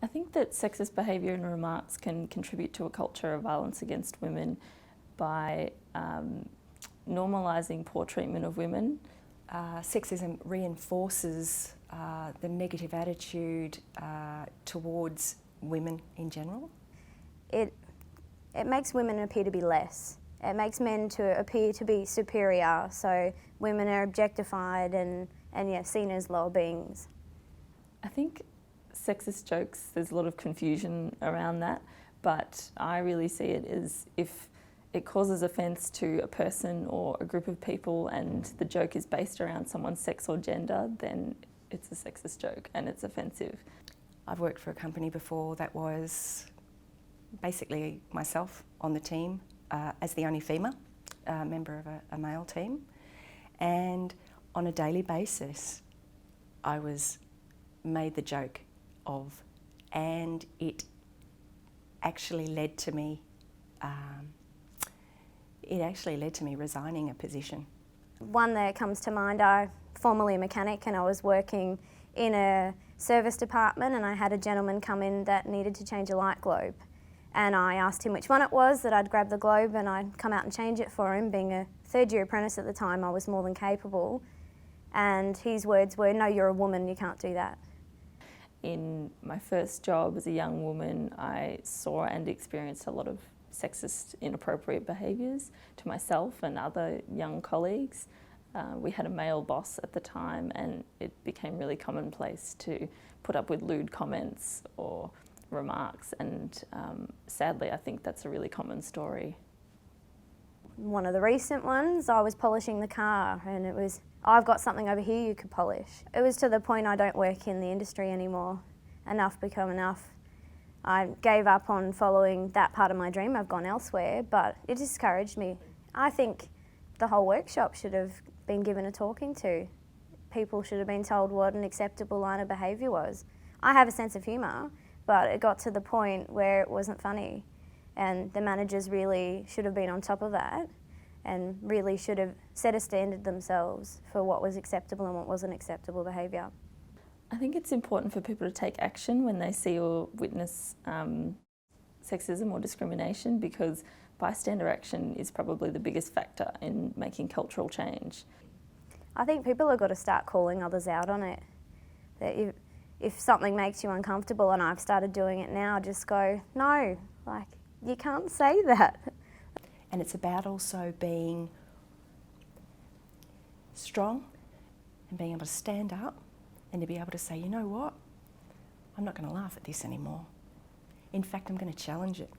I think that sexist behaviour and remarks can contribute to a culture of violence against women by normalising poor treatment of women. Sexism reinforces the negative attitude towards women in general. It makes women appear to be less. It makes men to appear to be superior, so women are objectified and seen as lower beings. I think sexist jokes, there's a lot of confusion around that, but I really see it as if it causes offence to a person or a group of people and the joke is based around someone's sex or gender, then it's a sexist joke and it's offensive. I've worked for a company before that was basically myself on the team as the only female member of a male team, and on a daily basis I was made the joke of, and it actually led to me resigning a position. One that comes to mind, I'm formerly a mechanic and I was working in a service department and I had a gentleman come in that needed to change a light globe. And I asked him which one it was, that I'd grab the globe and I'd come out and change it for him. Being a third-year apprentice at the time, I was more than capable. And his words were, "No, you're a woman, you can't do that." In my first job as a young woman, I saw and experienced a lot of sexist, inappropriate behaviours to myself and other young colleagues. We had a male boss at the time and it became really commonplace to put up with lewd comments or remarks, and sadly I think that's a really common story. One of the recent ones, I was polishing the car and it was, "I've got something over here you could polish." It was to the point I don't work in the industry anymore. Enough become enough. I gave up on following that part of my dream. I've gone elsewhere, but it discouraged me. I think the whole workshop should have been given a talking to. People should have been told what an acceptable line of behaviour was. I have a sense of humour, but it got to the point where it wasn't funny, and the managers really should have been on top of that and really should have set a standard themselves for what was acceptable and what wasn't acceptable behaviour. I think it's important for people to take action when they see or witness sexism or discrimination, because bystander action is probably the biggest factor in making cultural change. I think people have got to start calling others out on it. That if something makes you uncomfortable, and I've started doing it now, just go, "No, like, you can't say that." And it's about also being strong and being able to stand up and to be able to say, "You know what, I'm not going to laugh at this anymore. In fact, I'm going to challenge it."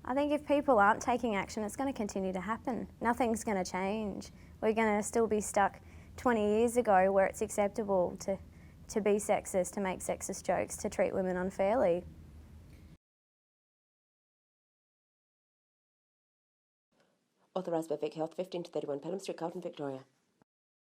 I think if people aren't taking action, it's going to continue to happen. Nothing's going to change. We're going to still be stuck 20 years ago where it's acceptable to be sexist, to make sexist jokes, to treat women unfairly. Authorised by Vic Health, 15 to 31 Pelham Street, Carlton, Victoria.